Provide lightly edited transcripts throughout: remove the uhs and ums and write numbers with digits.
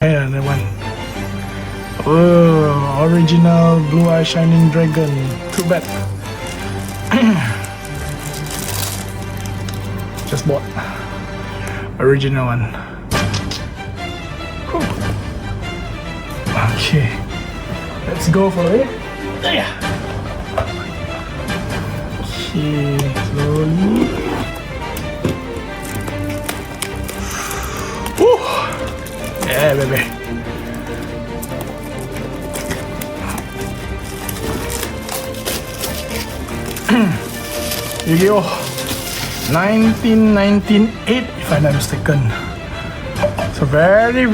Yeah, that one. Oh, original blue eye shining dragon. Too bad. Just bought original one. Cool. Okay, let's go for it. Yeah. Okay, slowly. Woo! Yeah, baby. YuGiOh 1998, if I'm not mistaken. So very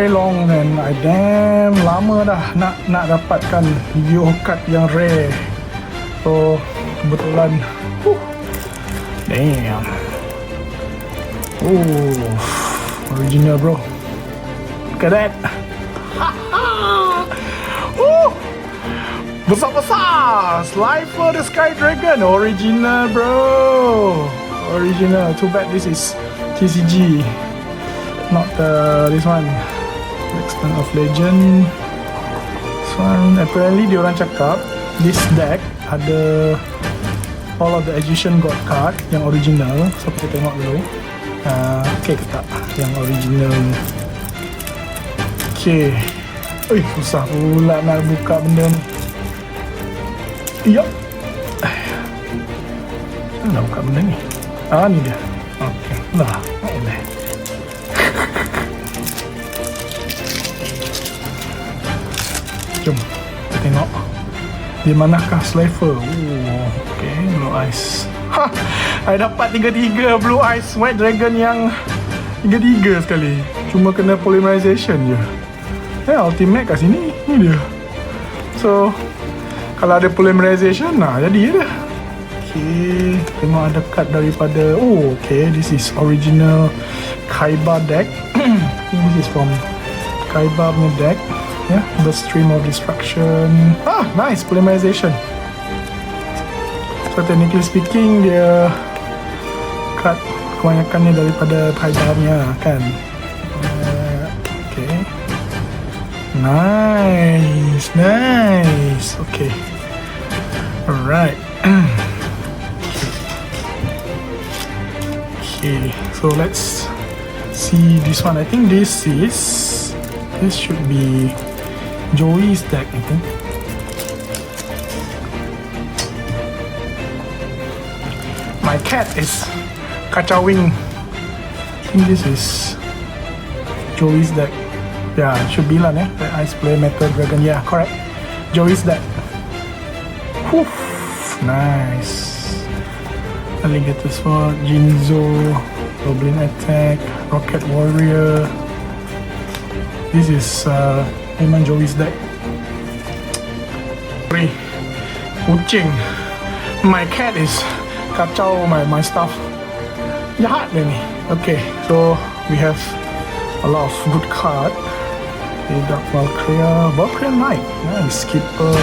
long, and I damn lama dah nak dapatkan YuGiOh card yang rare. So kebetulan, damn. Oh, original bro. Look at that. Besar-besar Slifer the Sky Dragon. Original bro. Original. Too bad this is TCG, not this one. Extent of Legend. This one apparently diorang cakap this deck ada all of the Egyptian God card yang original. So kita tengok dulu. Okay ke tak yang original ni. Okay. Susah pula nak buka benda ni. Yup. Mana nak buka benda ni? Ni dia. Okay. Lah. Jom kita tengok di manakah Slifer. Okay, Blue Eyes. I dapat 3 Blue Eyes White Dragon yang 3 sekali. Cuma kena polymerization je. Ultimate kat sini. Ni dia. So kalau ada polymerization, jadi dah. Okay, tengok ada card daripada. Okay, this is original Kaiba deck. This is from Kaiba punya deck. Yeah, the Stream of Destruction. Nice polymerization. So technically speaking, dia card kebanyakannya daripada Kaiba punya kan. Okay. Nice. Okay. Alright. Okay, so let's see this one. I think this should be Joey's deck, I think. My cat is kacauing. I think this is Joey's deck. Yeah, it should be lah, the Ice Play Metal Dragon. Yeah, correct. Joey's deck. Whew, nice. Alligator Sword, Jinzo, Goblin Attack, Rocket Warrior. This is memang Joey's deck. Kucing. My cat is kacau my stuff. Jahat dia ni. Okay, so we have a lot of good card. Dark Valkyria Knight. Nice. Skipper,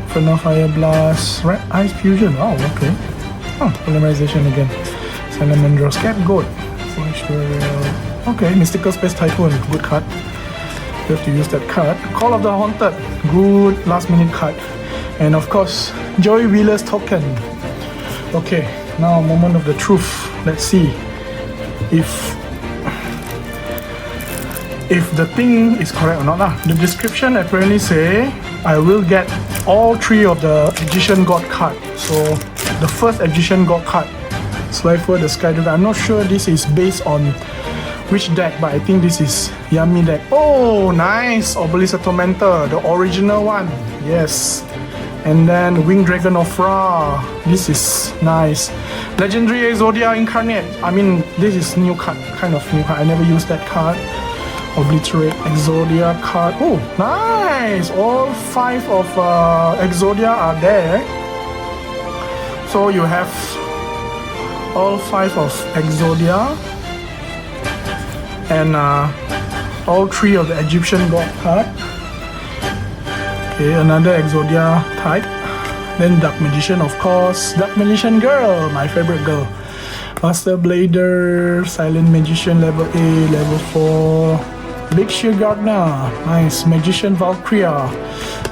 Infernal Fire Blast, Red Ice Fusion. Oh, okay. Polymerization again. Salamander, Scapegoat, okay. Mystical Space Typhoon, good card. You have to use that card. Call of the Haunted, good last minute card. And of course, Joey Wheeler's token. Okay, now moment of the truth. Let's see if the thing is correct or not lah. The description apparently say I will get all 3 of the Egyptian God card. So the first Egyptian God card, Slifer the Sky Dragon. I'm not sure this is based on which deck, but I think this is Yami deck. Oh, nice! Obelisk Tormentor, the original one. Yes. And then Winged Dragon of Ra. This is nice. Legendary Exodia Incarnate. I mean, this is new card, kind of new card. I never used that card. Obliterate Exodia card. Oh, nice! All 5 of Exodia are there. So you have all 5 of Exodia and all 3 of the Egyptian God card. Okay, another Exodia type. Then Dark Magician, of course. Dark Magician girl, my favorite girl. Master Blader, Silent Magician level A, level 4. Big Shield Gardner, nice. Magician Valkyria,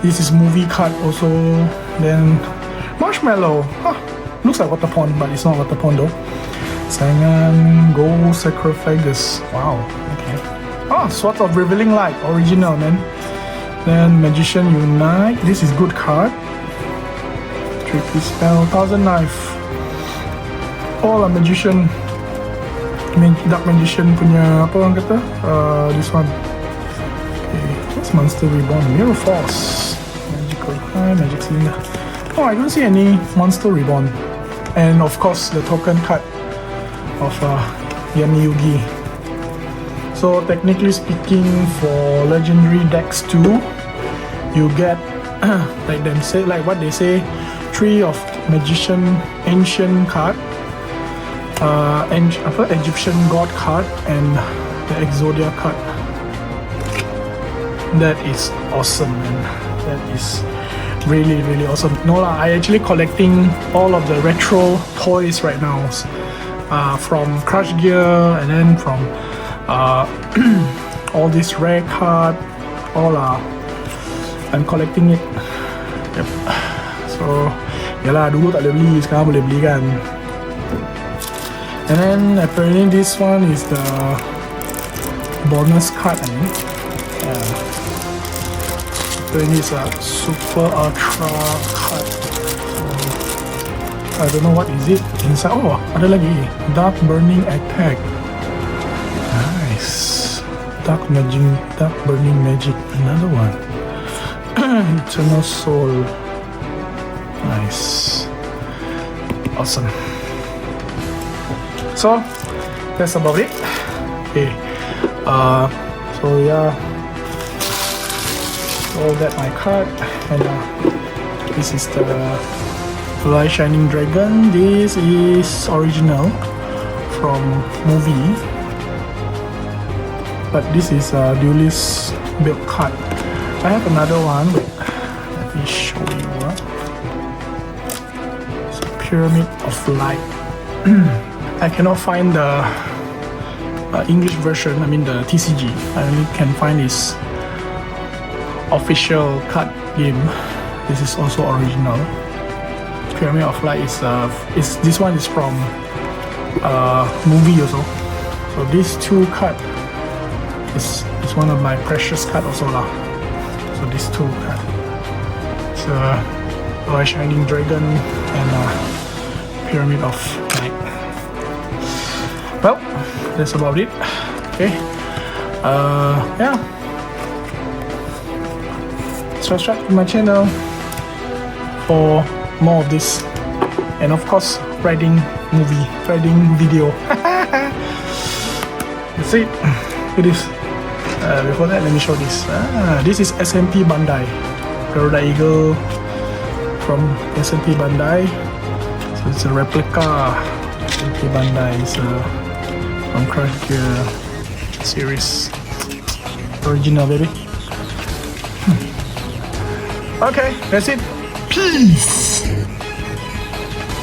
this is movie card also. Then Marshmallow, looks like Water Pond, but it's not Water Pond though. Sangan, Gold Sarcophagus, wow, okay. Swords of Revealing Light, original man. Then Magician Unite, this is good card. Tricky Spell, Thousand Knife. All are Magician, Dark Magician punya apa orang kata? This one. Okay, what's Monster Reborn? Mirror Force, Magical High, Magic Cylinder. Oh, I don't see any Monster Reborn. And of course, the token card of Yugi. So technically speaking, for legendary decks too, you get like what they say, 3 of Magician Ancient card, Egyptian God card, and the Exodia card. That is awesome, man. That is really awesome. No lah, I actually collecting all of the retro toys right now, from Crush Gear, and then from all this rare card, all I'm collecting it. Yep. So yalah, dulu tak boleh beli, sekarang boleh beli kan. And then apparently this one is the bonus card, I mean. Apparently it's a super ultra card. I don't know what is it inside. Oh, ada lagi, Dark Burning Attack. Nice. Dark Burning Magic, another one. Eternal Soul. Nice. Awesome. So that's about it. Okay. So yeah, all that my card, and this is the Light Shining Dragon. This is original from movie, but this is a Duelist build card. I have another one. Let me show you. It's a Pyramid of Light. I cannot find the English version, I mean the TCG. I only can find this official card game. This is also original. Pyramid of Light is this one is from movie also. So these two card is one of my precious card also lah. So these two card. It's Light Shining Dragon and Pyramid of Light. Well, that's about it. Okay. Yeah. Subscribe to my channel for more of this, and of course, riding video. That's it. Look at this. Before that, let me show this. This is SMP Bandai. Garuda Eagle from SMP Bandai. So it's a replica. SMP Bandai is from Crush Gear series. Original, baby. Okay, that's it. Peace.